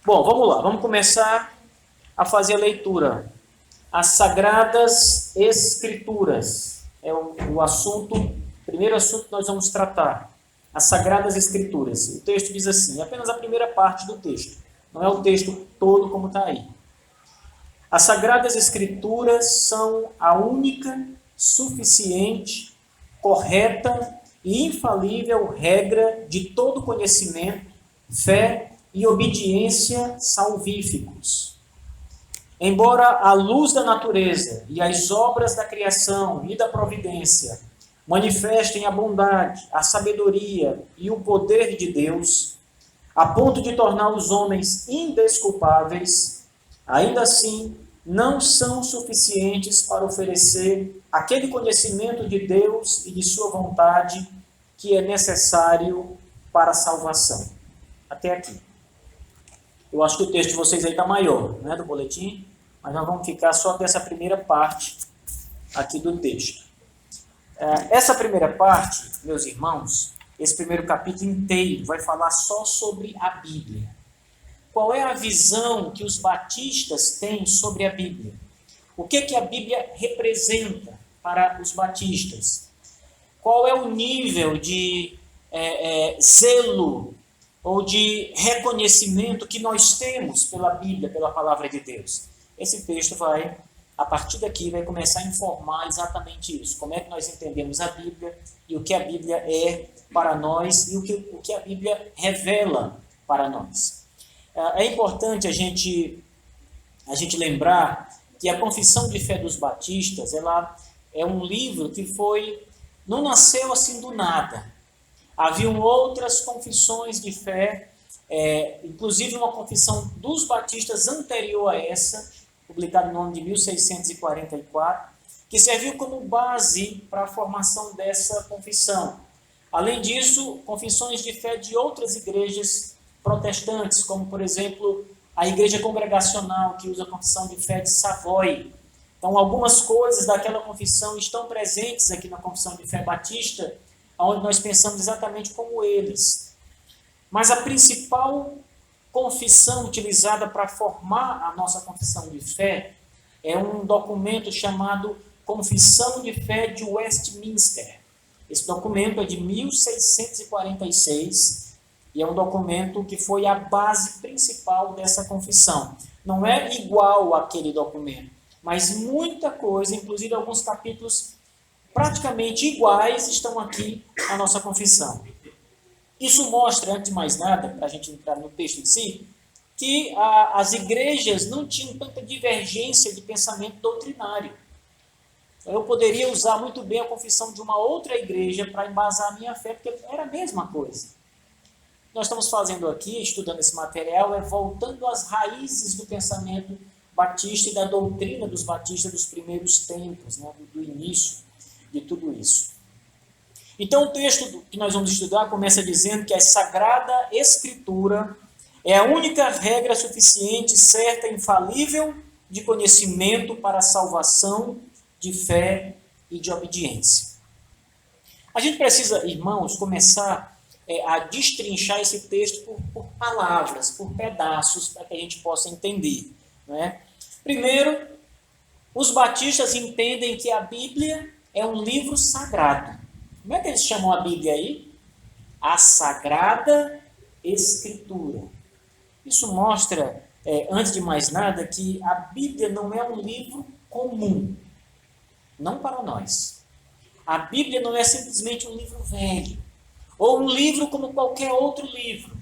Bom, vamos lá, vamos começar a fazer a leitura. As Sagradas Escrituras é o assunto, primeiro assunto que nós vamos tratar. As Sagradas Escrituras. O texto diz assim, é apenas a primeira parte do texto, não é o texto todo como está aí. As Sagradas Escrituras são a única, suficiente, correta e infalível regra de todo conhecimento, fé e obediência salvíficos. Embora a luz da natureza e as obras da criação e da providência manifestem a bondade, a sabedoria e o poder de Deus, a ponto de tornar os homens indesculpáveis, ainda assim não são suficientes para oferecer aquele conhecimento de Deus e de sua vontade que é necessário para a salvação. Até aqui. Eu acho que o texto de vocês aí está maior, né, do boletim, mas nós vamos ficar só dessa primeira parte aqui do texto. Essa primeira parte, meus irmãos, esse primeiro capítulo inteiro vai falar só sobre a Bíblia. Qual é a visão que os batistas têm sobre a Bíblia? O que a Bíblia representa para os batistas? Qual é o nível de zelo ou de reconhecimento que nós temos pela Bíblia, pela palavra de Deus? Esse texto vai, a partir daqui, vai começar a informar exatamente isso. Como é que nós entendemos a Bíblia e o que a Bíblia é para nós e o que a Bíblia revela para nós. É importante a gente lembrar que a Confissão de Fé dos Batistas, ela é um livro que não nasceu assim do nada. Haviam outras confissões de fé, inclusive uma confissão dos batistas anterior a essa, publicada no ano de 1644, que serviu como base para a formação dessa confissão. Além disso, confissões de fé de outras igrejas protestantes, como, por exemplo, a Igreja Congregacional, que usa a confissão de fé de Savoy. Então, algumas coisas daquela confissão estão presentes aqui na confissão de fé batista, onde nós pensamos exatamente como eles. Mas a principal confissão utilizada para formar a nossa confissão de fé é um documento chamado Confissão de Fé de Westminster. Esse documento é de 1646 e é um documento que foi a base principal dessa confissão. Não é igual àquele documento, mas muita coisa, inclusive alguns capítulos praticamente iguais, estão aqui na nossa confissão. Isso mostra, antes de mais nada, para a gente entrar no texto em si, que as igrejas não tinham tanta divergência de pensamento doutrinário. Eu poderia usar muito bem a confissão de uma outra igreja para embasar a minha fé, porque era a mesma coisa. O que nós estamos fazendo aqui, estudando esse material, é voltando às raízes do pensamento batista e da doutrina dos batistas dos primeiros tempos, né, do início de tudo isso. Então, o texto que nós vamos estudar começa dizendo que a Sagrada Escritura é a única regra suficiente, certa e infalível de conhecimento para a salvação, de fé e de obediência. A gente precisa, irmãos, começar a destrinchar esse texto por palavras, por pedaços, para que a gente possa entender. Né? Primeiro, os batistas entendem que a Bíblia é um livro sagrado. Como é que eles chamam a Bíblia aí? A Sagrada Escritura. Isso mostra, antes de mais nada, que a Bíblia não é um livro comum. Não para nós. A Bíblia não é simplesmente um livro velho. Ou um livro como qualquer outro livro.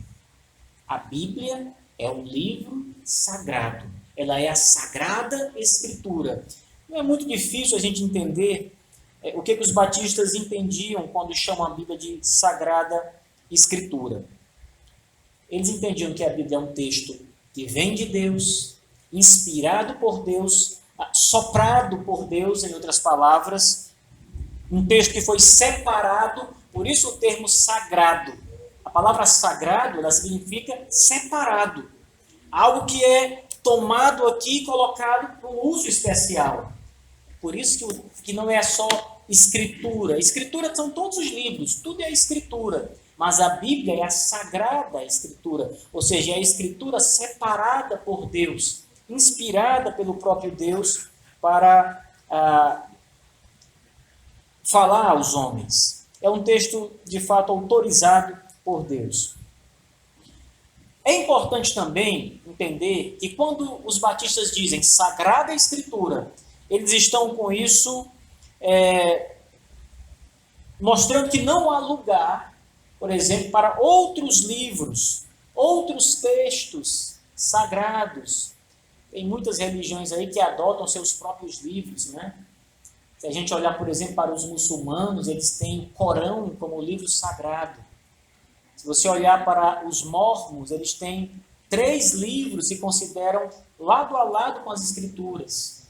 A Bíblia é um livro sagrado. Ela é a Sagrada Escritura. Não é muito difícil a gente entender o que os batistas entendiam quando chamam a Bíblia de Sagrada Escritura. Eles entendiam que a Bíblia é um texto que vem de Deus, inspirado por Deus, soprado por Deus, em outras palavras, um texto que foi separado, por isso o termo sagrado. A palavra sagrado, ela significa separado. Algo que é tomado aqui e colocado para um uso especial. Por isso que não é só escritura. Escritura são todos os livros, tudo é escritura. Mas a Bíblia é a Sagrada Escritura, ou seja, é a Escritura separada por Deus, inspirada pelo próprio Deus para falar aos homens. É um texto, de fato, autorizado por Deus. É importante também entender que quando os batistas dizem Sagrada Escritura, eles estão com isso mostrando que não há lugar, por exemplo, para outros livros, outros textos sagrados. Tem muitas religiões aí que adotam seus próprios livros, né? Se a gente olhar, por exemplo, para os muçulmanos, eles têm o Corão como livro sagrado. Se você olhar para os mormons, eles têm 3 livros e consideram lado a lado com as escrituras.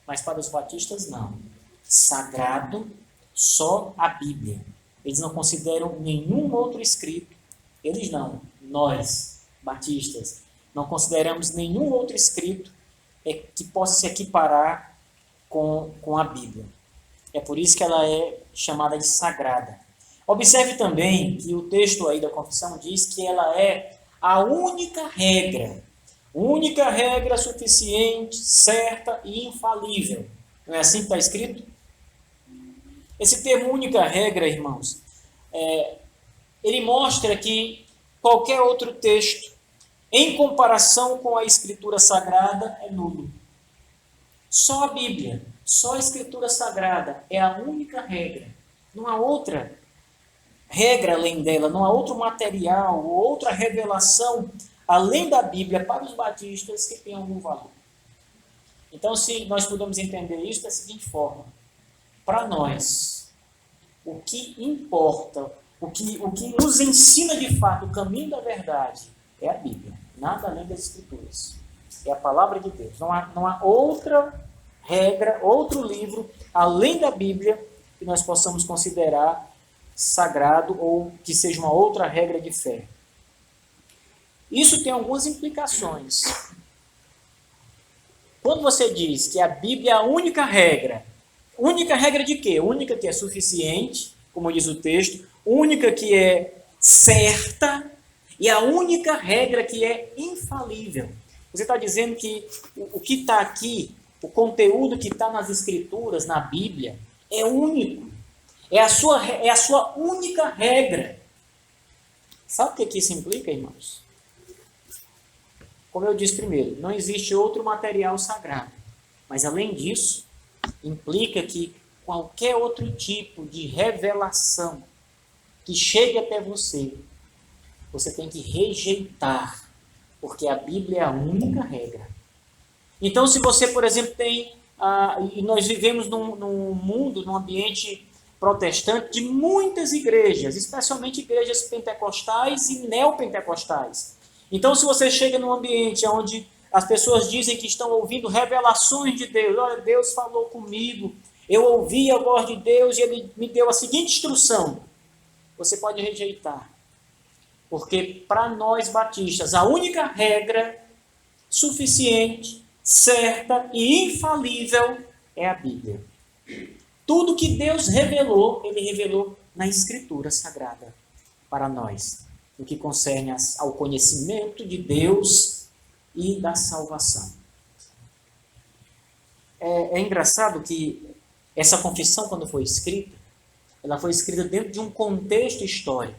Mas para os batistas, não. Sagrado, só a Bíblia. Eles não consideram nenhum outro escrito. Eles não. Nós, batistas, não consideramos nenhum outro escrito que possa se equiparar com a Bíblia. É por isso que ela é chamada de sagrada. Observe também que o texto aí da confissão diz que ela é a única regra suficiente, certa e infalível. Não é assim que está escrito? Esse termo única regra, irmãos, ele mostra que qualquer outro texto, em comparação com a Escritura Sagrada, é nulo. Só a Bíblia, só a Escritura Sagrada é a única regra. Não há outra regra além dela, não há outro material ou outra revelação além da Bíblia para os batistas que tenha algum valor. Então, se nós podemos entender isso da seguinte forma: para nós, o que importa, o que nos ensina de fato o caminho da verdade é a Bíblia, nada além das Escrituras. É a palavra de Deus. Não há outra regra, outro livro além da Bíblia que nós possamos considerar sagrado ou que seja uma outra regra de fé. Isso tem algumas implicações. Quando você diz que a Bíblia é a única regra de quê? Única que é suficiente, como diz o texto, única que é certa e a única regra que é infalível. Você está dizendo que o que está aqui, o conteúdo que está nas Escrituras, na Bíblia, é único. É a sua única regra. Sabe o que isso implica, irmãos? Como eu disse primeiro, não existe outro material sagrado. Mas, além disso, implica que qualquer outro tipo de revelação que chegue até você, você tem que rejeitar, porque a Bíblia é a única regra. Então, se você, por exemplo, e nós vivemos num mundo, num ambiente protestante de muitas igrejas, especialmente igrejas pentecostais e neopentecostais. Então, se você chega num ambiente onde as pessoas dizem que estão ouvindo revelações de Deus, olha, Deus falou comigo, eu ouvi a voz de Deus e Ele me deu a seguinte instrução, você pode rejeitar. Porque para nós batistas, a única regra suficiente, certa e infalível é a Bíblia. Tudo que Deus revelou, Ele revelou na Escritura Sagrada para nós, no que concerne ao conhecimento de Deus e da salvação. É engraçado que essa confissão, quando foi escrita, ela foi escrita dentro de um contexto histórico,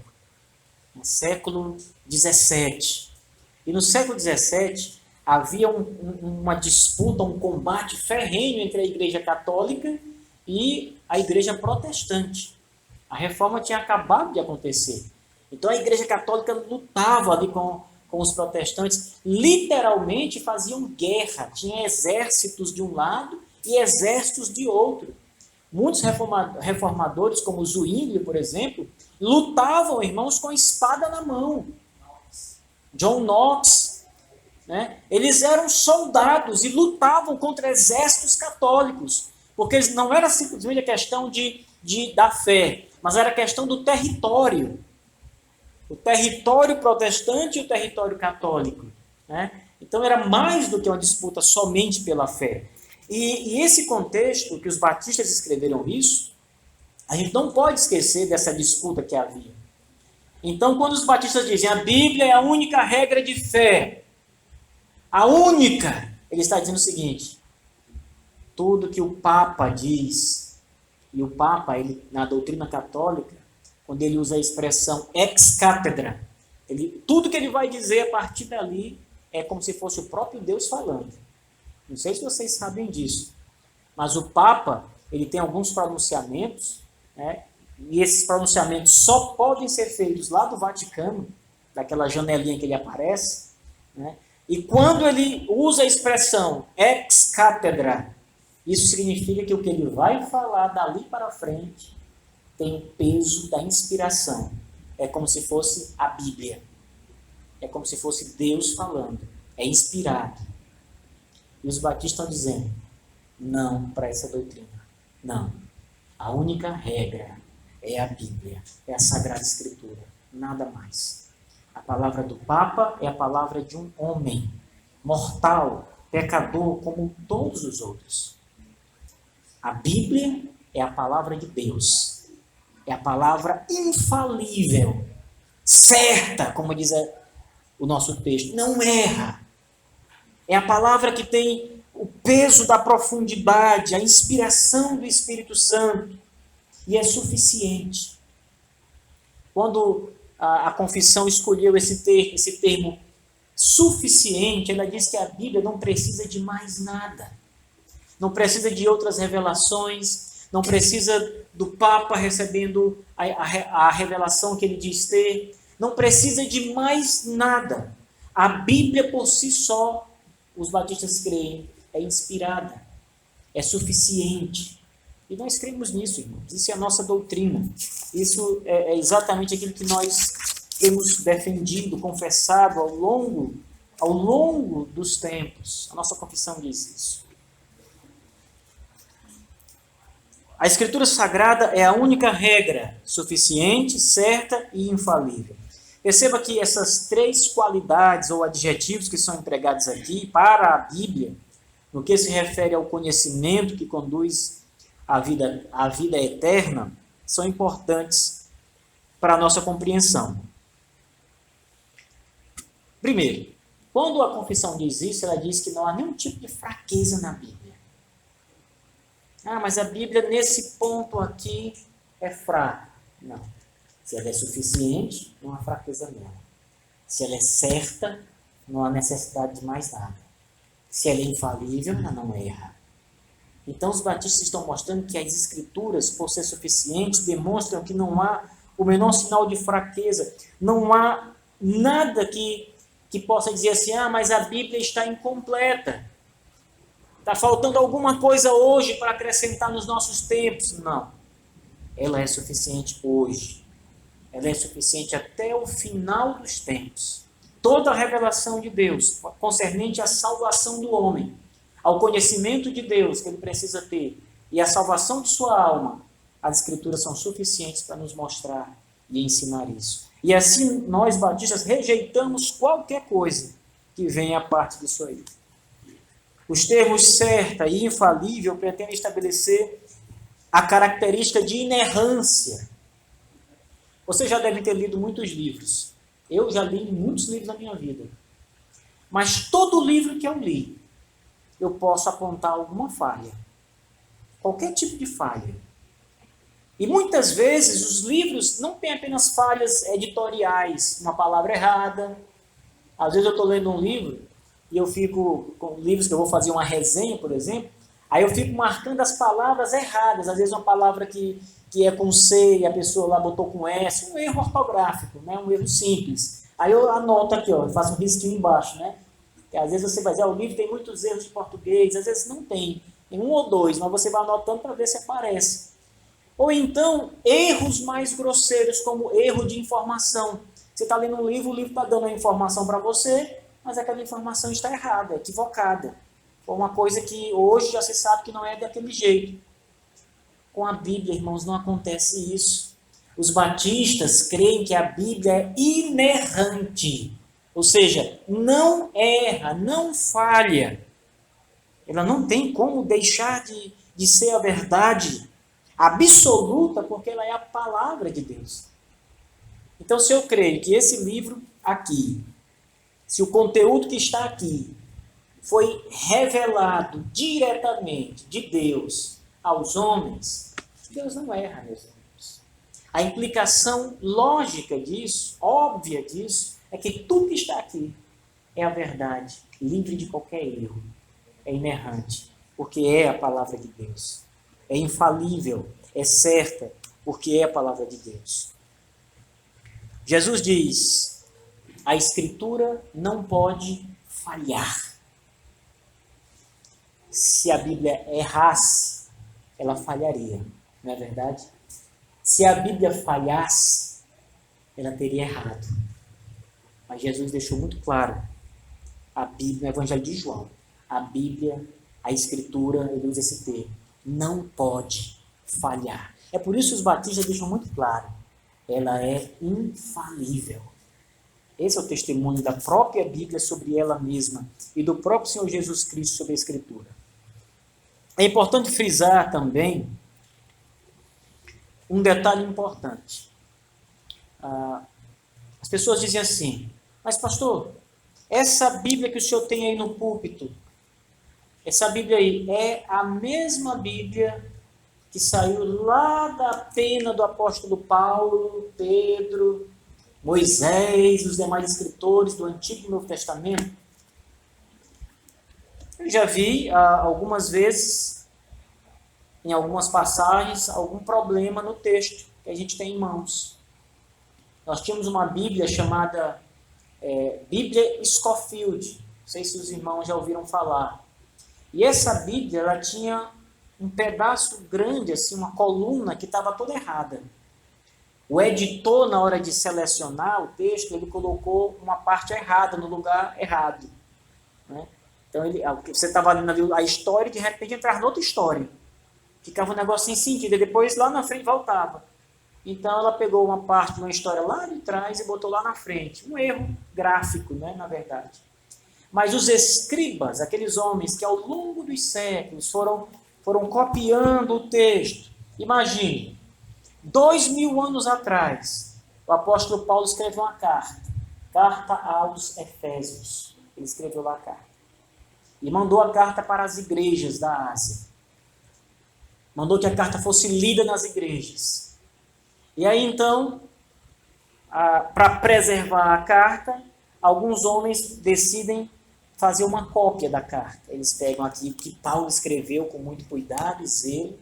no século XVII. E no século XVII havia uma disputa, um combate ferrenho entre a Igreja Católica e a Igreja Protestante. A reforma tinha acabado de acontecer. Então a Igreja Católica lutava ali com os protestantes, literalmente faziam guerra, tinha exércitos de um lado e exércitos de outro. Muitos reformadores, como Zwingli, por exemplo, lutavam, irmãos, com espada na mão. John Knox, né? Eles eram soldados e lutavam contra exércitos católicos, porque não era simplesmente a questão da fé, mas era a questão do território. O território protestante e o território católico, né? Então era mais do que uma disputa somente pela fé. E esse contexto que os batistas escreveram isso, a gente não pode esquecer dessa disputa que havia. Então, quando os batistas dizem a Bíblia é a única regra de fé, a única, ele está dizendo o seguinte: tudo que o Papa diz, e o Papa, ele, na doutrina católica, quando ele usa a expressão ex cátedra, tudo que ele vai dizer a partir dali é como se fosse o próprio Deus falando. Não sei se vocês sabem disso, mas o Papa, ele tem alguns pronunciamentos, né? E esses pronunciamentos só podem ser feitos lá do Vaticano, daquela janelinha que ele aparece, né? E quando ele usa a expressão ex cátedra, isso significa que o que ele vai falar dali para frente tem o peso da inspiração. É como se fosse a Bíblia. É como se fosse Deus falando. É inspirado. E os batistas estão dizendo, não para essa doutrina. Não. A única regra é a Bíblia, é a Sagrada Escritura. Nada mais. A palavra do Papa é a palavra de um homem mortal, pecador, como todos os outros. A Bíblia é a palavra de Deus. É a palavra infalível, certa, como diz o nosso texto. Não erra. É a palavra que tem o peso da profundidade, a inspiração do Espírito Santo. E é suficiente. Quando a confissão escolheu esse termo suficiente, ela diz que a Bíblia não precisa de mais nada. Não precisa de outras revelações, não precisa do Papa recebendo a revelação que ele diz ter, não precisa de mais nada. A Bíblia por si só, os batistas creem, é inspirada, é suficiente. E nós cremos nisso, irmãos. Isso é a nossa doutrina. Isso é exatamente aquilo que nós temos defendido, confessado ao longo dos tempos. A nossa confissão diz isso. A Escritura Sagrada é a única regra suficiente, certa e infalível. Perceba que essas três qualidades ou adjetivos que são empregados aqui para a Bíblia, no que se refere ao conhecimento que conduz à vida eterna, são importantes para a nossa compreensão. Primeiro, quando a confissão diz isso, ela diz que não há nenhum tipo de fraqueza na Bíblia. Ah, mas a Bíblia nesse ponto aqui é fraca. Não. Se ela é suficiente, não há fraqueza nela. Se ela é certa, não há necessidade de mais nada. Se ela é infalível, ela não erra. Então os batistas estão mostrando que as Escrituras, por ser suficientes, demonstram que não há o menor sinal de fraqueza. Não há nada que possa dizer assim, ah, mas a Bíblia está incompleta. Está faltando alguma coisa hoje para acrescentar nos nossos tempos. Não. Ela é suficiente hoje. Ela é suficiente até o final dos tempos. Toda a revelação de Deus concernente à salvação do homem, ao conhecimento de Deus que ele precisa ter e à salvação de sua alma, as Escrituras são suficientes para nos mostrar e ensinar isso. E assim nós, batistas, rejeitamos qualquer coisa que venha a parte disso aí. Os termos certa e infalível pretendem estabelecer a característica de inerrância. Você já deve ter lido muitos livros. Eu já li muitos livros na minha vida. Mas todo livro que eu li, eu posso apontar alguma falha. Qualquer tipo de falha. E muitas vezes os livros não têm apenas falhas editoriais, uma palavra errada. Às vezes eu estou lendo um livro e eu fico, com livros que eu vou fazer uma resenha, por exemplo, aí eu fico marcando as palavras erradas. Às vezes uma palavra que é com C e a pessoa lá botou com S, um erro ortográfico, né? Um erro simples. Aí eu anoto aqui, ó, faço um risquinho embaixo, né? E às vezes você vai dizer, o livro tem muitos erros de português, às vezes não tem um ou dois, mas você vai anotando para ver se aparece. Ou então, erros mais grosseiros, como erro de informação. Você está lendo um livro, o livro está dando a informação para você, mas aquela informação está errada, equivocada. Foi uma coisa que hoje já se sabe que não é daquele jeito. Com a Bíblia, irmãos, não acontece isso. Os batistas creem que a Bíblia é inerrante, ou seja, não erra, não falha. Ela não tem como deixar de ser a verdade absoluta, porque ela é a palavra de Deus. Então, se eu creio que esse livro aqui, se o conteúdo que está aqui foi revelado diretamente de Deus aos homens, Deus não erra, meus irmãos. A implicação lógica disso, óbvia disso, é que tudo que está aqui é a verdade, livre de qualquer erro, é inerrante, porque é a palavra de Deus. É infalível, é certa, porque é a palavra de Deus. Jesus diz, a Escritura não pode falhar. Se a Bíblia errasse, ela falharia, não é verdade? Se a Bíblia falhasse, ela teria errado. Mas Jesus deixou muito claro, a Bíblia, no Evangelho de João, a Bíblia, a Escritura, ele usa esse termo, não pode falhar. É por isso que os batistas deixam muito claro, ela é infalível. Esse é o testemunho da própria Bíblia sobre ela mesma e do próprio Senhor Jesus Cristo sobre a Escritura. É importante frisar também um detalhe importante. As pessoas dizem assim, mas pastor, essa Bíblia que o senhor tem aí no púlpito, essa Bíblia aí é a mesma Bíblia que saiu lá da pena do apóstolo Paulo, Pedro, Moisés, os demais escritores do Antigo e Novo Testamento? Eu já vi algumas vezes, em algumas passagens, algum problema no texto que a gente tem em mãos. Nós tínhamos uma Bíblia chamada Bíblia Scofield, não sei se os irmãos já ouviram falar. E essa Bíblia, ela tinha um pedaço grande, assim, uma coluna que estava toda errada. O editor, na hora de selecionar o texto, ele colocou uma parte errada no lugar errado, né? Então, você estava lendo a história e de repente entrava noutra história. Ficava um negócio sem sentido, e depois lá na frente voltava. Então, ela pegou uma parte de uma história lá de trás e botou lá na frente. Um erro gráfico, né, na verdade. Mas os escribas, aqueles homens que ao longo dos séculos foram copiando o texto. Imagine, 2000 anos atrás, o apóstolo Paulo escreveu uma carta aos Efésios. Ele escreveu lá a carta. E mandou a carta para as igrejas da Ásia. Mandou que a carta fosse lida nas igrejas. E aí então, para preservar a carta, alguns homens decidem fazer uma cópia da carta. Eles pegam aqui o que Paulo escreveu com muito cuidado e zelo,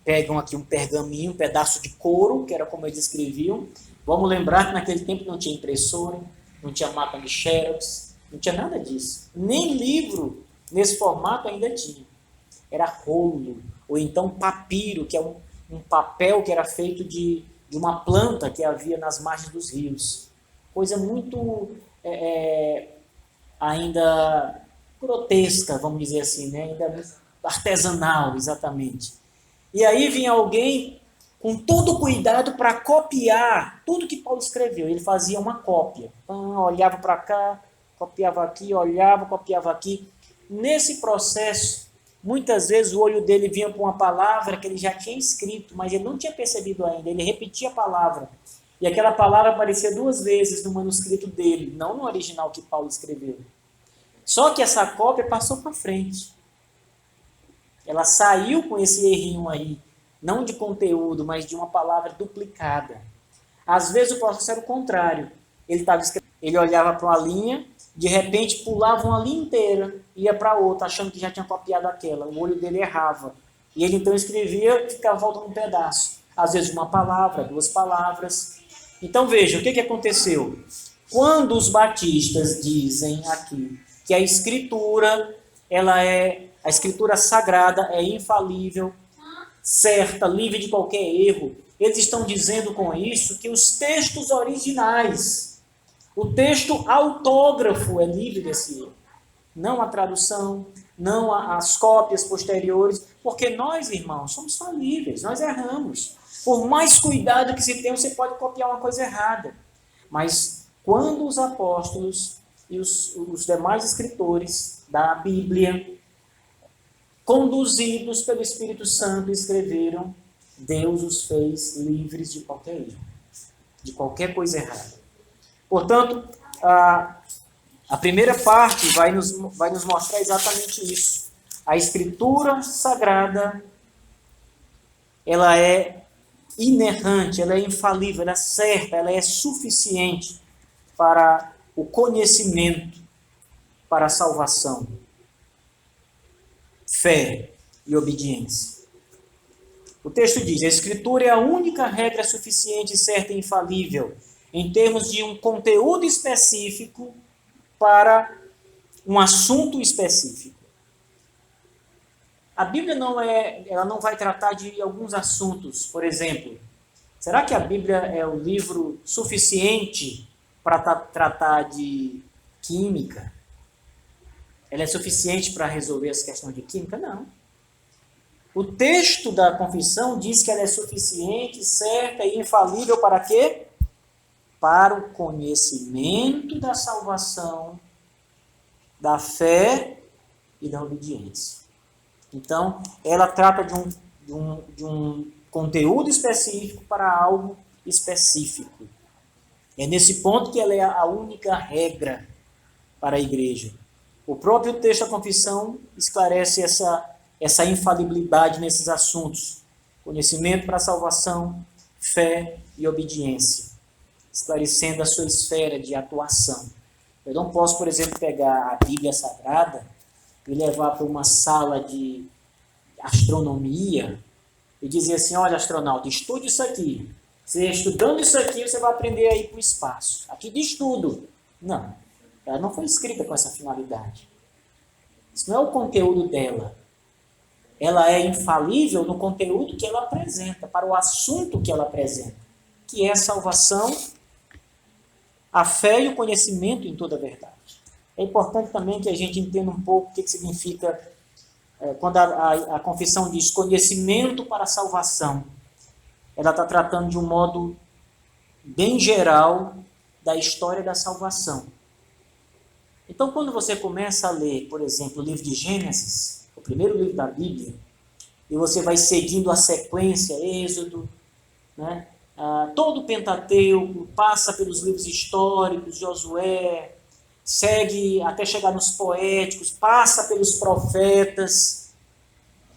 pegam aqui um pergaminho, um pedaço de couro, que era como eles escreviam. Vamos lembrar que naquele tempo não tinha impressora, não tinha máquina de xerox, não tinha nada disso. Nem livro nesse formato ainda tinha. Era rolo, ou então papiro, que é um papel que era feito de uma planta que havia nas margens dos rios. Coisa muito ainda grotesca, vamos dizer assim, né? Ainda artesanal, exatamente. E aí vinha alguém com todo cuidado para copiar tudo que Paulo escreveu. Ele fazia uma cópia. Olhava para cá, copiava aqui, olhava, copiava aqui. Nesse processo, muitas vezes o olho dele vinha para uma palavra que ele já tinha escrito, mas ele não tinha percebido ainda. Ele repetia a palavra. E aquela palavra aparecia 2 vezes no manuscrito dele, não no original que Paulo escreveu. Só que essa cópia passou para frente. Ela saiu com esse errinho aí, não de conteúdo, mas de uma palavra duplicada. Às vezes o processo era o contrário. Ele olhava para uma linha, de repente pulava uma linha inteira, ia para outra, achando que já tinha copiado aquela. O olho dele errava. E ele então escrevia e ficava voltando um pedaço. Às vezes uma palavra, 2 palavras. Então veja, o que aconteceu? Quando os batistas dizem aqui que a Escritura, a Escritura Sagrada é infalível, certa, livre de qualquer erro, eles estão dizendo com isso que os textos originais, o texto autógrafo é livre desse erro. Não a tradução, não as cópias posteriores, porque nós, irmãos, somos falíveis, nós erramos. Por mais cuidado que se tenha, você pode copiar uma coisa errada. Mas quando os apóstolos e os demais escritores da Bíblia, conduzidos pelo Espírito Santo, escreveram, Deus os fez livres de qualquer erro. de qualquer coisa errada. Portanto, a primeira parte vai nos mostrar exatamente isso. A Escritura Sagrada, ela é inerrante, ela é infalível, ela é certa, ela é suficiente para o conhecimento, para a salvação, fé e obediência. O texto diz: a Escritura é a única regra suficiente, certa e infalível em termos de um conteúdo específico para um assunto específico. A Bíblia ela não vai tratar de alguns assuntos. Por exemplo, será que a Bíblia é o livro suficiente para tratar de química? Ela é suficiente para resolver as questões de química? Não. O texto da confissão diz que ela é suficiente, certa e infalível para quê? Para o conhecimento da salvação, da fé e da obediência. Então, ela trata de um conteúdo específico para algo específico. É nesse ponto que ela é a única regra para a igreja. O próprio texto da confissão esclarece essa infalibilidade nesses assuntos. Conhecimento para a salvação, fé e obediência. Esclarecendo a sua esfera de atuação. Eu não posso, por exemplo, pegar a Bíblia Sagrada e levar para uma sala de astronomia e dizer assim: olha, astronauta, estude isso aqui. Você estudando isso aqui, você vai aprender a ir para o espaço. Aqui diz tudo. Não, ela não foi escrita com essa finalidade. Isso não é o conteúdo dela. Ela é infalível no conteúdo que ela apresenta, para o assunto que ela apresenta, que é a salvação, a fé e o conhecimento em toda a verdade. É importante também que a gente entenda um pouco o que significa quando a confissão diz conhecimento para a salvação. Ela está tratando de um modo bem geral da história da salvação. Então, quando você começa a ler, por exemplo, o livro de Gênesis, o primeiro livro da Bíblia, e você vai seguindo a sequência, Êxodo, né? Todo o Pentateuco, passa pelos livros históricos, Josué, segue até chegar nos poéticos, passa pelos profetas,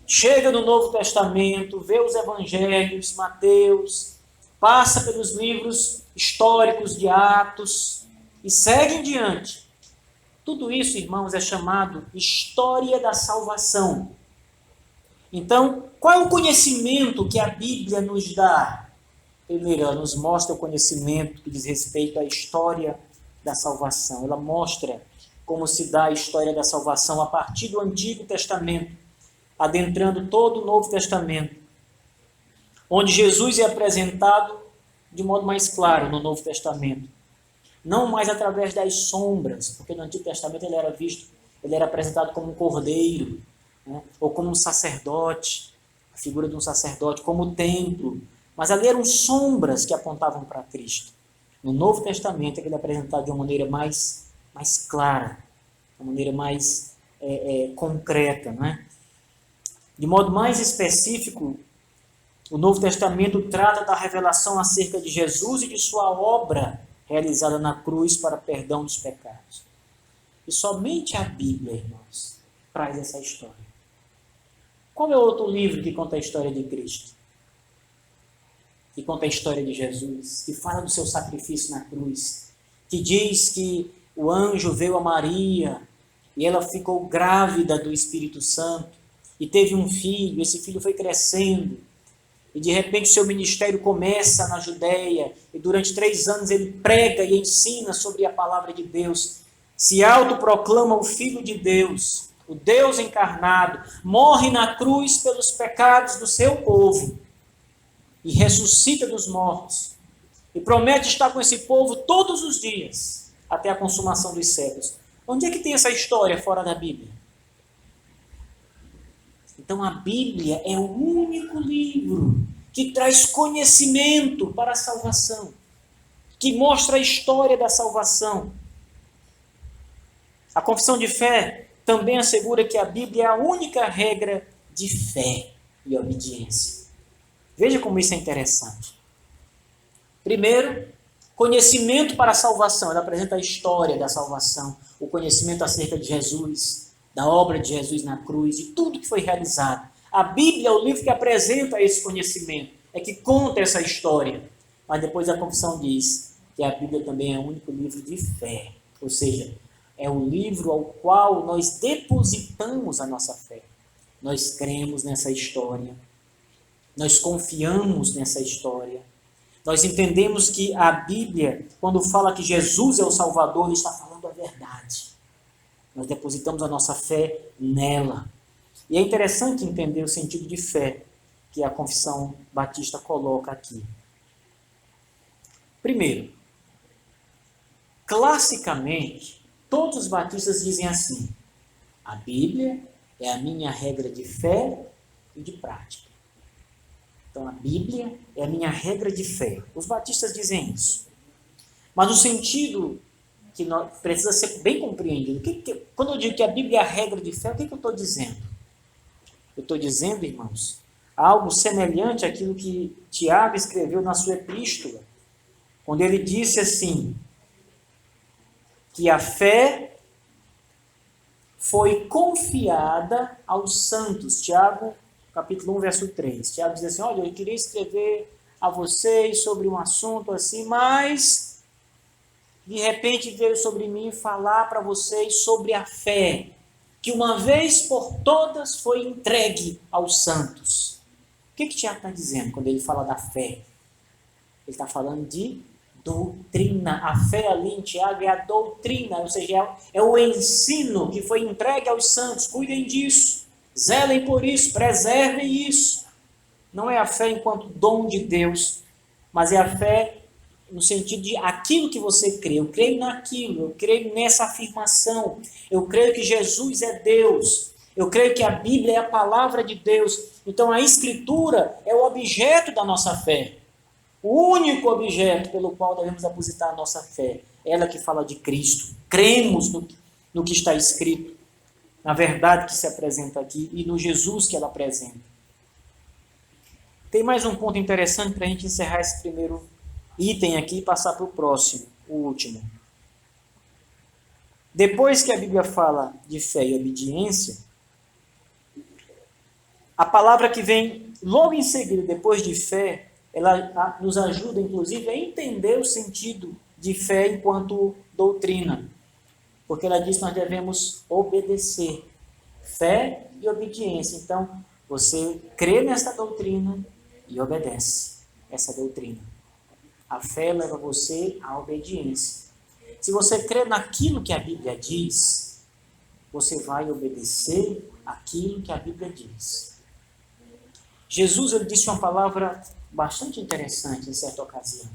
chega no Novo Testamento, vê os evangelhos, Mateus, passa pelos livros históricos de Atos e segue em diante. Tudo isso, irmãos, é chamado história da salvação. Então, qual é o conhecimento que a Bíblia nos dá? Primeiro, ela nos mostra o conhecimento que diz respeito à história da salvação. Ela mostra como se dá a história da salvação a partir do Antigo Testamento, adentrando todo o Novo Testamento, onde Jesus é apresentado de modo mais claro no Novo Testamento. Não mais através das sombras, porque no Antigo Testamento ele era apresentado como um cordeiro, né? Ou como um sacerdote, a figura de um sacerdote, como o templo. Mas ali eram sombras que apontavam para Cristo. No Novo Testamento ele é apresentado de uma maneira mais clara, de uma maneira mais concreta, né? De modo mais específico, o Novo Testamento trata da revelação acerca de Jesus e de sua obra realizada na cruz para perdão dos pecados. E somente a Bíblia, irmãos, traz essa história. Qual é o outro livro que conta a história de Cristo? Que conta a história de Jesus, que fala do seu sacrifício na cruz, que diz que o anjo veio a Maria e ela ficou grávida do Espírito Santo e teve um filho, esse filho foi crescendo e de repente seu ministério começa na Judéia e durante 3 anos ele prega e ensina sobre a palavra de Deus, se autoproclama o Filho de Deus, o Deus encarnado, morre na cruz pelos pecados do seu povo e ressuscita dos mortos e promete estar com esse povo todos os dias até a consumação dos séculos. Onde é que tem essa história fora da Bíblia? Então a Bíblia é o único livro que traz conhecimento para a salvação, que mostra a história da salvação. A confissão de fé também assegura que a Bíblia é a única regra de fé e obediência. Veja como isso é interessante. Primeiro, Conhecimento para a salvação, ela apresenta a história da salvação, o conhecimento acerca de Jesus, da obra de Jesus na cruz, de tudo que foi realizado. A Bíblia é o livro que apresenta esse conhecimento, é que conta essa história. Mas depois a confissão diz que a Bíblia também é o único livro de fé, ou seja, é o livro ao qual nós depositamos a nossa fé. Nós cremos nessa história, nós confiamos nessa história. Nós entendemos que a Bíblia, quando fala que Jesus é o Salvador, ele está falando a verdade. Nós depositamos a nossa fé nela. E é interessante entender o sentido de fé que a Confissão Batista coloca aqui. Primeiro, classicamente, todos os batistas dizem assim: a Bíblia é a minha regra de fé e de prática. Então, a Bíblia é a minha regra de fé. Os batistas dizem isso. Mas no sentido que precisa ser bem compreendido. Quando eu digo que a Bíblia é a regra de fé, o que eu estou dizendo? Eu estou dizendo, irmãos, algo semelhante àquilo que Tiago escreveu na sua epístola, quando ele disse assim, que a fé foi confiada aos santos. Tiago, capítulo 1, verso 3. Tiago diz assim, olha, eu queria escrever a vocês sobre um assunto assim, mas de repente veio sobre mim falar para vocês sobre a fé, que uma vez por todas foi entregue aos santos. O que Tiago está dizendo quando ele fala da fé? Ele está falando de doutrina. A fé ali em Tiago é a doutrina, ou seja, é o ensino que foi entregue aos santos. Cuidem disso, zelem por isso, preservem isso. Não é a fé enquanto dom de Deus, mas é a fé no sentido de aquilo que você crê. Eu creio naquilo, eu creio nessa afirmação, eu creio que Jesus é Deus, eu creio que a Bíblia é a palavra de Deus. Então a Escritura é o objeto da nossa fé. O único objeto pelo qual devemos depositar a nossa fé. Ela que fala de Cristo. Cremos no que está escrito, na verdade que se apresenta aqui e no Jesus que ela apresenta. Tem mais um ponto interessante para a gente encerrar esse primeiro item aqui e passar para o próximo, o último. Depois que a Bíblia fala de fé e obediência, a palavra que vem logo em seguida, depois de fé, ela nos ajuda, inclusive, a entender o sentido de fé enquanto doutrina. Porque ela diz que nós devemos obedecer. Fé e obediência. Então, você crê nessa doutrina e obedece essa doutrina. A fé leva você à obediência. Se você crê naquilo que a Bíblia diz, você vai obedecer aquilo que a Bíblia diz. Jesus ele disse uma palavra bastante interessante em certa ocasião.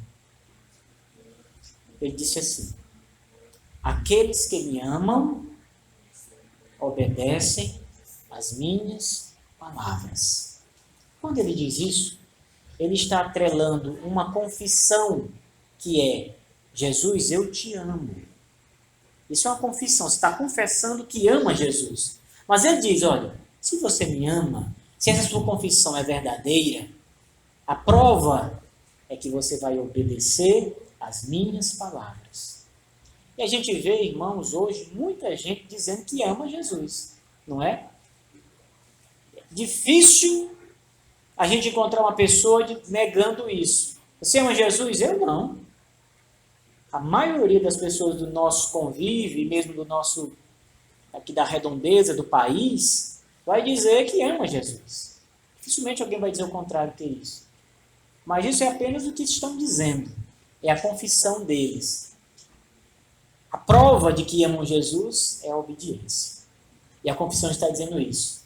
Ele disse assim: aqueles que me amam obedecem às minhas palavras. Quando ele diz isso, ele está atrelando uma confissão que é: Jesus, eu te amo. Isso é uma confissão, você está confessando que ama Jesus. Mas ele diz, olha, se você me ama, se essa sua confissão é verdadeira, a prova é que você vai obedecer às minhas palavras. E a gente vê, irmãos, hoje, muita gente dizendo que ama Jesus, não é? Difícil a gente encontrar uma pessoa negando isso. Você ama Jesus? Eu não. A maioria das pessoas do nosso convívio, e mesmo do nosso, aqui da redondeza do país, vai dizer que ama Jesus. Dificilmente alguém vai dizer o contrário que isso. Mas isso é apenas o que estão dizendo. É a confissão deles. A prova de que amam Jesus é a obediência. E a confissão está dizendo isso.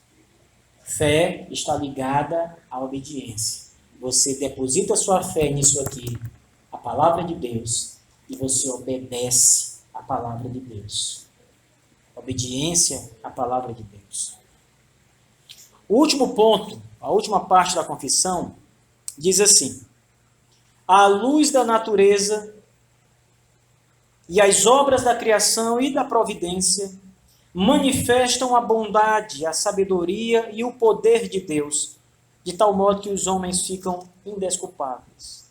Fé está ligada à obediência. Você deposita sua fé nisso aqui, a palavra de Deus, e você obedece à palavra de Deus. Obediência à palavra de Deus. O último ponto, a última parte da confissão, diz assim: à luz da natureza e as obras da criação e da providência manifestam a bondade, a sabedoria e o poder de Deus, de tal modo que os homens ficam indesculpáveis.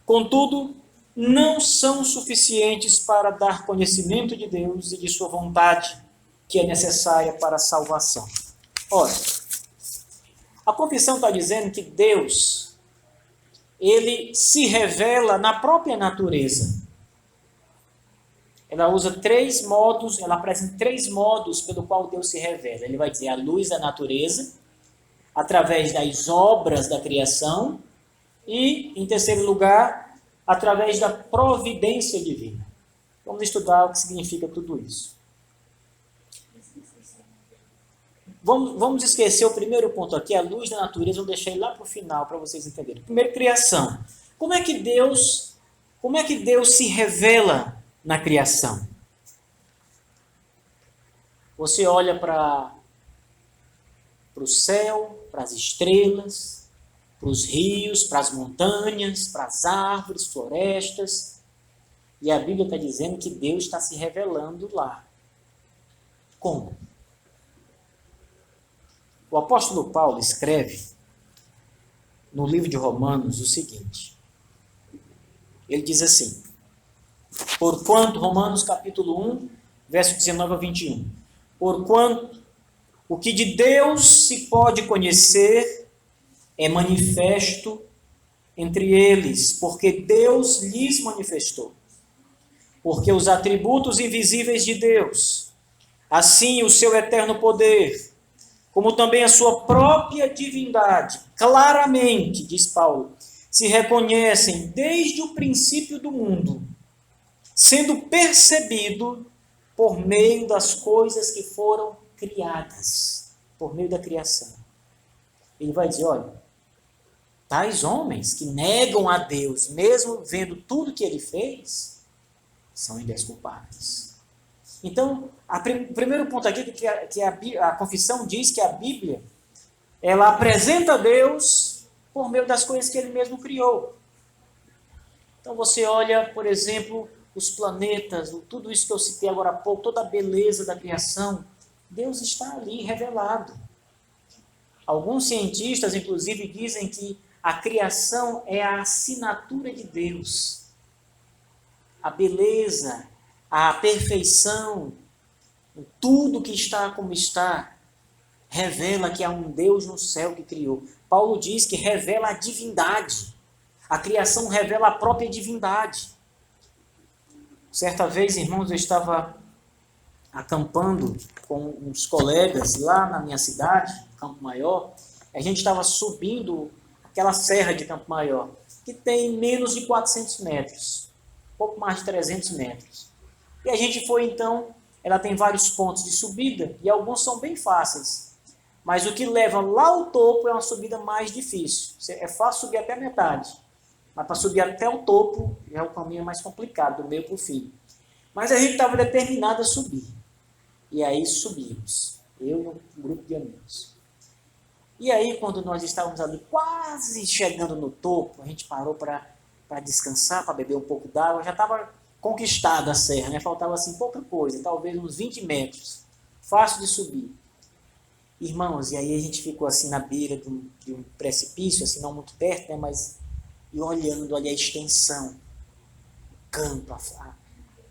Contudo, não são suficientes para dar conhecimento de Deus e de sua vontade, que é necessária para a salvação. Ora, a confissão está dizendo que Deus, ele se revela na própria natureza. Ela usa três modos, ela apresenta três modos pelo qual Deus se revela. Ele vai dizer a luz da natureza, através das obras da criação e, em terceiro lugar, através da providência divina. Vamos estudar o que significa tudo isso. Vamos esquecer o primeiro ponto aqui, a luz da natureza, eu deixei lá para o final para vocês entenderem. Primeiro, criação. Como é que Deus se revela na criação? Você olha para o céu, para as estrelas, para os rios, para as montanhas, para as árvores, florestas, e a Bíblia está dizendo que Deus está se revelando lá. Como? O apóstolo Paulo escreve no livro de Romanos o seguinte. Ele diz assim, porquanto, Romanos capítulo 1, verso 19 a 21, porquanto o que de Deus se pode conhecer é manifesto entre eles, porque Deus lhes manifestou. Porque os atributos invisíveis de Deus, assim o seu eterno poder, como também a sua própria divindade, claramente, diz Paulo, se reconhecem desde o princípio do mundo, sendo percebido por meio das coisas que foram criadas, por meio da criação. Ele vai dizer, olha, tais homens que negam a Deus, mesmo vendo tudo que ele fez, são indesculpáveis. Então, o primeiro ponto aqui é que a confissão diz que a Bíblia, ela apresenta Deus por meio das coisas que ele mesmo criou. Então você olha, por exemplo, os planetas, tudo isso que eu citei agora há pouco, toda a beleza da criação, Deus está ali revelado. Alguns cientistas, inclusive, dizem que a criação é a assinatura de Deus. A beleza, a perfeição, tudo que está como está, revela que há um Deus no céu que criou. Paulo diz que revela a divindade. A criação revela a própria divindade. Certa vez, irmãos, eu estava acampando com uns colegas lá na minha cidade, Campo Maior. A gente estava subindo aquela serra de Campo Maior, que tem menos de 400 metros, pouco mais de 300 metros. E a gente foi, então, ela tem vários pontos de subida, e alguns são bem fáceis. Mas o que leva lá ao topo é uma subida mais difícil. É fácil subir até a metade, mas para subir até o topo, já é o caminho mais complicado, do meio para o fim. Mas a gente estava determinado a subir. E aí subimos, eu e um grupo de amigos. E aí, quando nós estávamos ali quase chegando no topo, a gente parou para descansar, para beber um pouco d'água, já estava conquistada a serra, né? Faltava assim pouca coisa, talvez uns 20 metros, fácil de subir. Irmãos, e aí a gente ficou assim na beira de um precipício, assim não muito perto, né? Mas e olhando ali a extensão, o campo,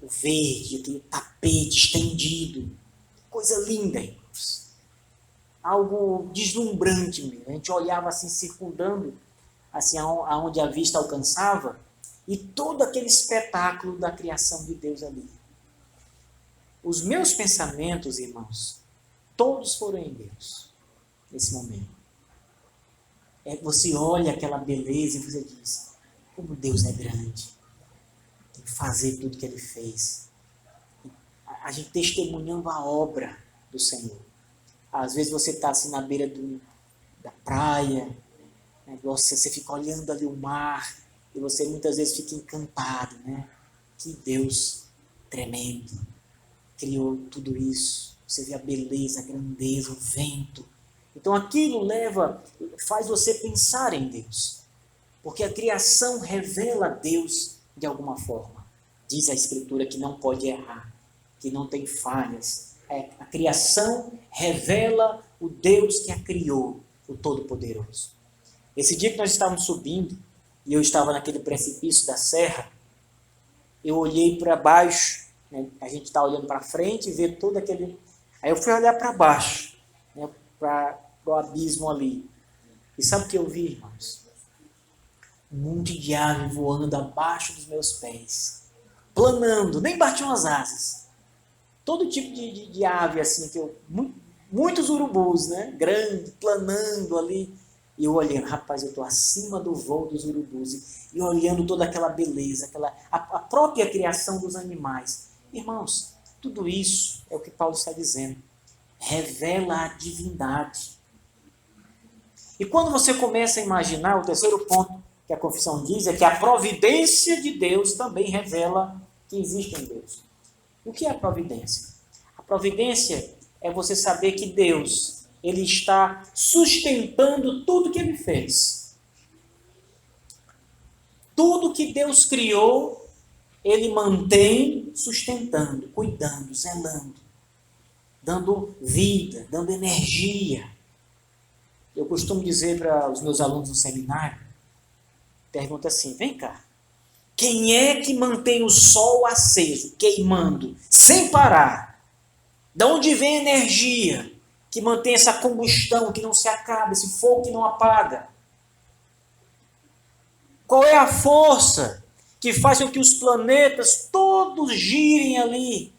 o verde, aquele tapete estendido, coisa linda, irmãos. Algo deslumbrante mesmo. A gente olhava assim, circundando, assim aonde a vista alcançava, e todo aquele espetáculo da criação de Deus ali. Os meus pensamentos, irmãos, todos foram em Deus, nesse momento. Você olha aquela beleza e você diz, como Deus é grande, em fazer tudo que Ele fez. A gente testemunhando a obra do Senhor. Às vezes você está assim na beira da praia, né? Você fica olhando ali o mar, e você muitas vezes fica encantado, né? Que Deus tremendo, criou tudo isso. Você vê a beleza, a grandeza, o vento. Então aquilo faz você pensar em Deus. Porque a criação revela Deus de alguma forma. Diz a Escritura que não pode errar, que não tem falhas. A criação revela o Deus que a criou, o Todo-Poderoso. Esse dia que nós estávamos subindo, e eu estava naquele precipício da serra, eu olhei para baixo, né? A gente está olhando para frente e vê todo aquele... Aí eu fui olhar para baixo, né? Para o abismo ali. E sabe o que eu vi, irmãos? Um monte de ave voando abaixo dos meus pés. Planando, nem batiam as asas. Todo tipo de ave, assim, muitos urubus, né? Grande, planando ali. E eu olhando, rapaz, eu estou acima do voo dos urubus. E olhando toda aquela beleza, a própria criação dos animais. Irmãos, tudo isso é o que Paulo está dizendo. Revela a divindade. E quando você começa a imaginar, o terceiro ponto que a confissão diz é que a providência de Deus também revela que existe um Deus. O que é a providência? A providência é você saber que Deus, Ele está sustentando tudo que Ele fez. Tudo que Deus criou, Ele mantém sustentando, cuidando, zelando, dando vida, dando energia. Eu costumo dizer para os meus alunos no seminário, pergunta assim, vem cá, quem é que mantém o sol aceso, queimando, sem parar? De onde vem a energia que mantém essa combustão, que não se acaba, esse fogo que não apaga? Qual é a força que faz com que os planetas todos girem ali,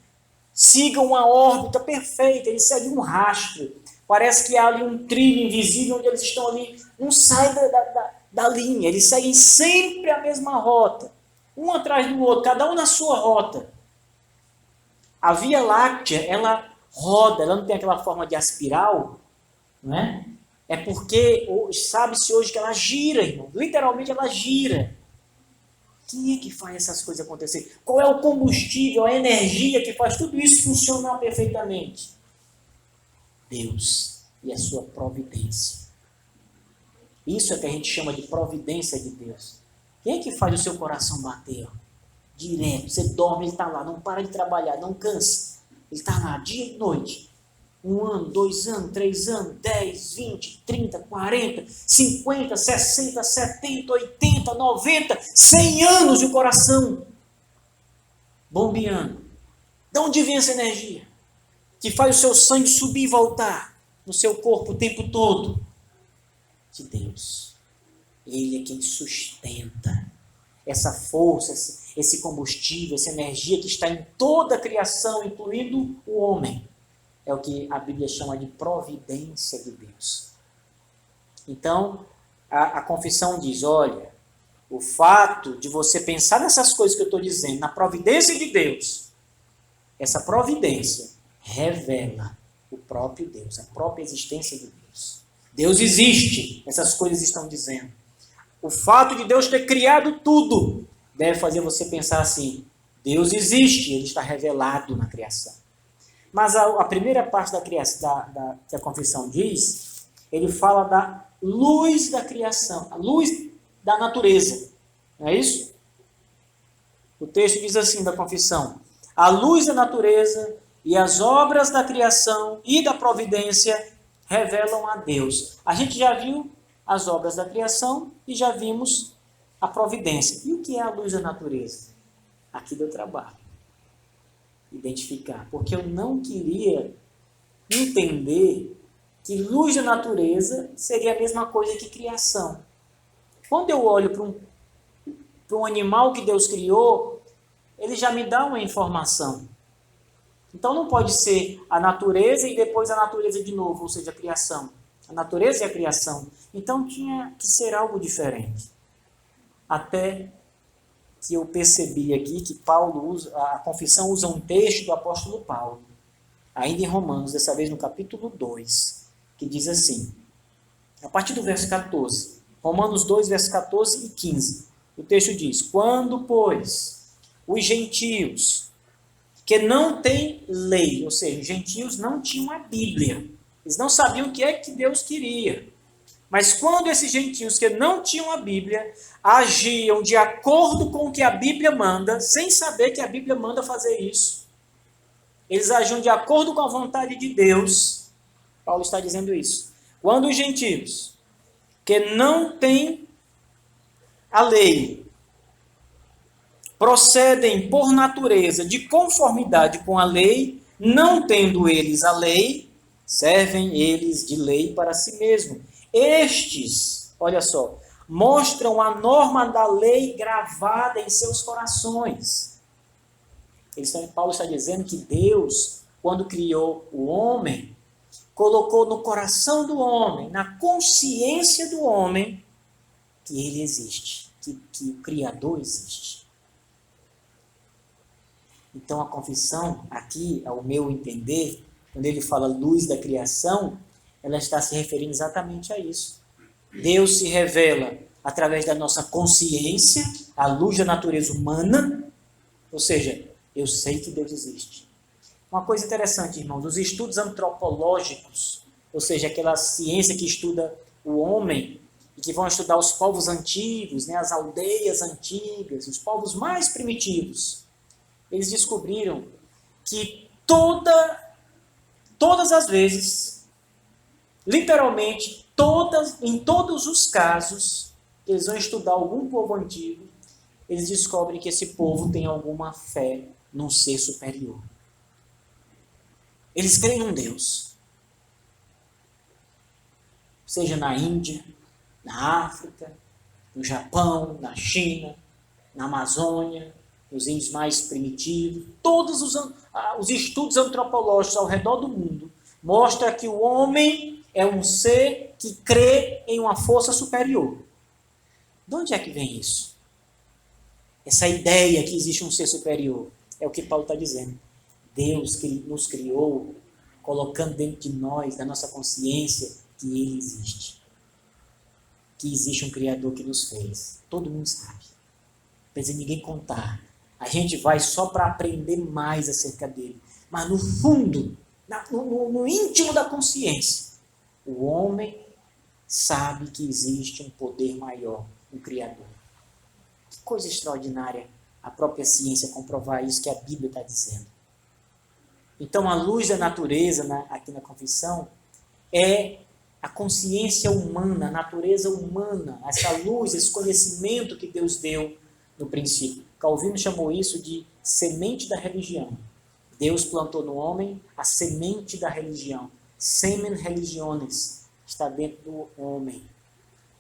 sigam uma órbita perfeita, eles seguem um rastro. Parece que há ali um trilho invisível onde eles estão ali, não sai da linha, eles seguem sempre a mesma rota, um atrás do outro, cada um na sua rota. A Via Láctea, ela roda, ela não tem aquela forma de espiral, não é? É porque sabe-se hoje que ela gira, irmão, literalmente ela gira. Quem é que faz essas coisas acontecer? Qual é o combustível, a energia que faz tudo isso funcionar perfeitamente? Deus e a sua providência. Isso é que a gente chama de providência de Deus. Quem é que faz o seu coração bater? Ó? Direto, você dorme, ele está lá, não para de trabalhar, não cansa. Ele está lá, dia e noite. 1 ano, 2 anos, 3 anos, 10, 20, 30, 40, 50, 60, 70, 80, 90, 100 anos de o coração bombeando. De onde vem essa energia? Que faz o seu sangue subir e voltar no seu corpo o tempo todo? De Deus. Ele é quem sustenta essa força, esse combustível, essa energia que está em toda a criação, incluindo o homem. É o que a Bíblia chama de providência de Deus. Então, a confissão diz, olha, o fato de você pensar nessas coisas que eu estou dizendo, na providência de Deus, essa providência revela o próprio Deus, a própria existência de Deus. Deus existe, essas coisas estão dizendo. O fato de Deus ter criado tudo deve fazer você pensar assim, Deus existe, Ele está revelado na criação. Mas a primeira parte da criação, que a confissão diz, ele fala da luz da criação, a luz da natureza. Não é isso? O texto diz assim da confissão, a luz da natureza e as obras da criação e da providência revelam a Deus. A gente já viu as obras da criação e já vimos a providência. E o que é a luz da natureza? Aqui deu trabalho identificar, porque eu não queria entender que luz da natureza seria a mesma coisa que criação. Quando eu olho para um animal que Deus criou, ele já me dá uma informação. Então não pode ser a natureza e depois a natureza de novo, ou seja, a criação. A natureza e a criação. Então tinha que ser algo diferente. Até que eu percebi aqui que a confissão usa um texto do apóstolo Paulo, ainda em Romanos, dessa vez no capítulo 2, que diz assim, a partir do verso 14, Romanos 2, versos 14 e 15, o texto diz, quando, pois, os gentios, que não têm lei, ou seja, os gentios não tinham a Bíblia, eles não sabiam o que é que Deus queria, mas quando esses gentios que não tinham a Bíblia, agiam de acordo com o que a Bíblia manda, sem saber que a Bíblia manda fazer isso, eles agiam de acordo com a vontade de Deus, Paulo está dizendo isso. Quando os gentios que não têm a lei, procedem por natureza de conformidade com a lei, não tendo eles a lei, servem eles de lei para si mesmo. Estes, olha só, mostram a norma da lei gravada em seus corações. Paulo está dizendo que Deus, quando criou o homem, colocou no coração do homem, na consciência do homem, que ele existe, que o Criador existe. Então a confissão, aqui, ao meu entender, quando ele fala luz da criação, ela está se referindo exatamente a isso. Deus se revela através da nossa consciência, a luz da natureza humana, ou seja, eu sei que Deus existe. Uma coisa interessante, irmãos, os estudos antropológicos, ou seja, aquela ciência que estuda o homem, e que vão estudar os povos antigos, né, as aldeias antigas, os povos mais primitivos, eles descobriram que todas as vezes, literalmente, em todos os casos, eles vão estudar algum povo antigo, eles descobrem que esse povo tem alguma fé num ser superior. Eles creem num Deus. Seja na Índia, na África, no Japão, na China, na Amazônia, nos índios mais primitivos, todos os estudos antropológicos ao redor do mundo mostram que o homem é um ser que crê em uma força superior. De onde é que vem isso? Essa ideia que existe um ser superior. É o que Paulo está dizendo. Deus que nos criou, colocando dentro de nós, da nossa consciência, que Ele existe. Que existe um Criador que nos fez. Todo mundo sabe. Não precisa ninguém contar. A gente vai só para aprender mais acerca dele. Mas no fundo, no íntimo da consciência, o homem sabe que existe um poder maior, um Criador. Que coisa extraordinária a própria ciência comprovar isso que a Bíblia está dizendo. Então, a luz da natureza, aqui na confissão, é a consciência humana, a natureza humana, essa luz, esse conhecimento que Deus deu no princípio. Calvino chamou isso de semente da religião. Deus plantou no homem a semente da religião. Semen religiones está dentro do homem.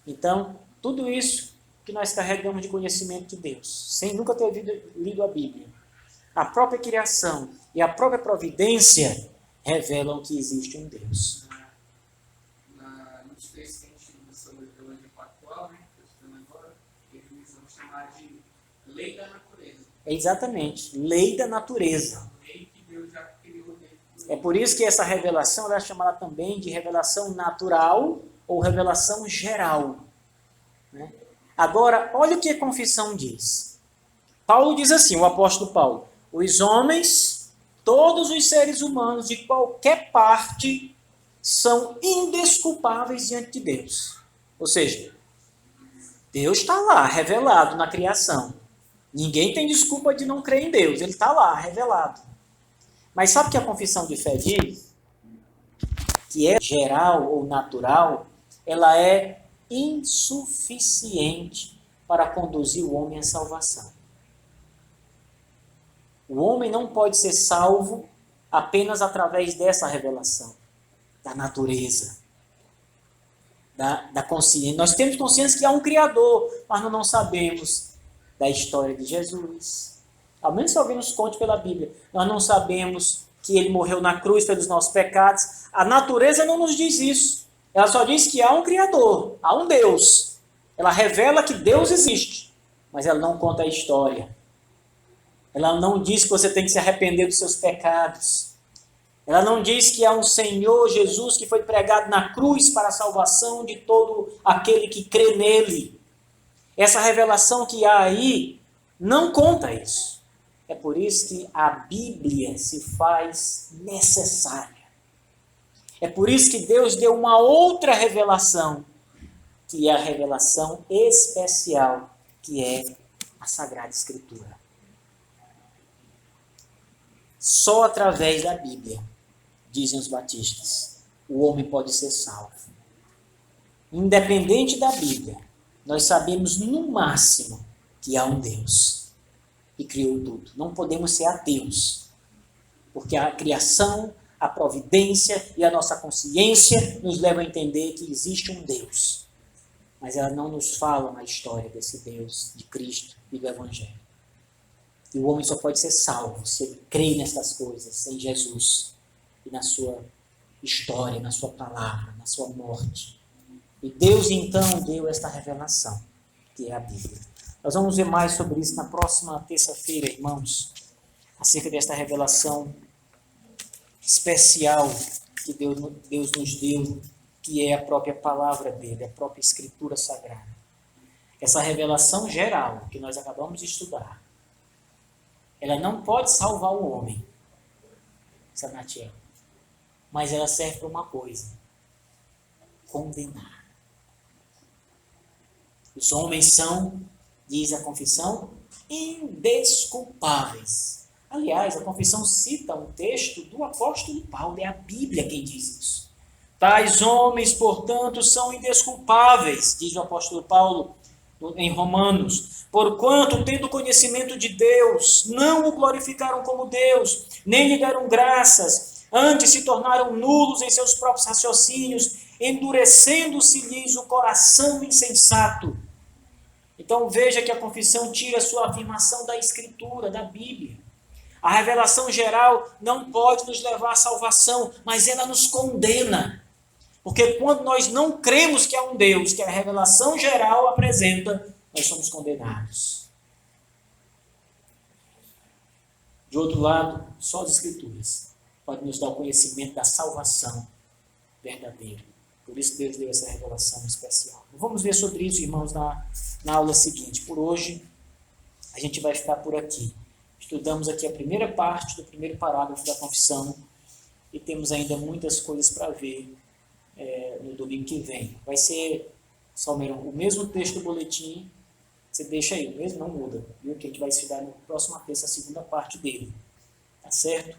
Então, tudo isso que nós carregamos de conhecimento de Deus, sem nunca ter lido a Bíblia, a própria criação e a própria providência revelam que existe um Deus. Nos textos que a gente usa sobre a teologia pactual, né, que eu estou estudando agora, eles vão chamar de lei da natureza. É exatamente, lei da natureza. Lei que Deus já criou dentro do É por isso que essa revelação ela é chamada também de revelação natural ou revelação geral. Né? Agora, olha o que a confissão diz. Paulo diz assim, o apóstolo Paulo, os homens, todos os seres humanos de qualquer parte são indesculpáveis diante de Deus. Ou seja, Deus está lá, revelado na criação. Ninguém tem desculpa de não crer em Deus, ele está lá, revelado. Mas sabe o que a confissão de fé diz? Que é geral ou natural, ela é insuficiente para conduzir o homem à salvação. O homem não pode ser salvo apenas através dessa revelação, da natureza, da consciência. Nós temos consciência que há um Criador, mas nós não sabemos da história de Jesus. Ao menos se alguém nos conte pela Bíblia. Nós não sabemos que ele morreu na cruz pelos nossos pecados. A natureza não nos diz isso. Ela só diz que há um Criador, há um Deus. Ela revela que Deus existe, mas ela não conta a história. Ela não diz que você tem que se arrepender dos seus pecados. Ela não diz que há um Senhor Jesus que foi pregado na cruz para a salvação de todo aquele que crê nele. Essa revelação que há aí não conta isso. É por isso que a Bíblia se faz necessária. É por isso que Deus deu uma outra revelação, que é a revelação especial, que é a Sagrada Escritura. Só através da Bíblia, dizem os batistas, o homem pode ser salvo. Independente da Bíblia, nós sabemos no máximo que há um Deus. e criou tudo. Não podemos ser ateus, porque a criação, a providência e a nossa consciência nos levam a entender que existe um Deus. Mas ela não nos fala na história desse Deus, de Cristo e do Evangelho. E o homem só pode ser salvo se ele crê nessas coisas, em Jesus e na sua história, na sua palavra, na sua morte. E Deus então deu esta revelação, que é a Bíblia. Nós vamos ver mais sobre isso na próxima terça-feira, irmãos, acerca desta revelação especial que Deus nos deu, que é a própria palavra dele, a própria Escritura Sagrada. Essa revelação geral que nós acabamos de estudar, ela não pode salvar o homem, Sanatiel, mas ela serve para uma coisa: condenar. Os homens são, diz a confissão, indesculpáveis. Aliás, a confissão cita um texto do apóstolo Paulo, é a Bíblia quem diz isso. Tais homens, portanto, são indesculpáveis, diz o apóstolo Paulo em Romanos, porquanto, tendo conhecimento de Deus, não o glorificaram como Deus, nem lhe deram graças, antes se tornaram nulos em seus próprios raciocínios, endurecendo-se-lhes o coração insensato. Então veja que a confissão tira sua afirmação da Escritura, da Bíblia. A revelação geral não pode nos levar à salvação, mas ela nos condena. Porque quando nós não cremos que há um Deus, que a revelação geral apresenta, nós somos condenados. De outro lado, só as Escrituras podem nos dar o conhecimento da salvação verdadeira. Por isso Deus deu essa revelação especial. Vamos ver sobre isso, irmãos, na aula seguinte. Por hoje, a gente vai ficar por aqui. Estudamos aqui a primeira parte do primeiro parágrafo da confissão e temos ainda muitas coisas para ver no domingo que vem. Vai ser, Salmeirão, o mesmo texto do boletim, você deixa aí, o mesmo não muda, viu? Que a gente vai estudar na próxima terça, a segunda parte dele. Tá certo?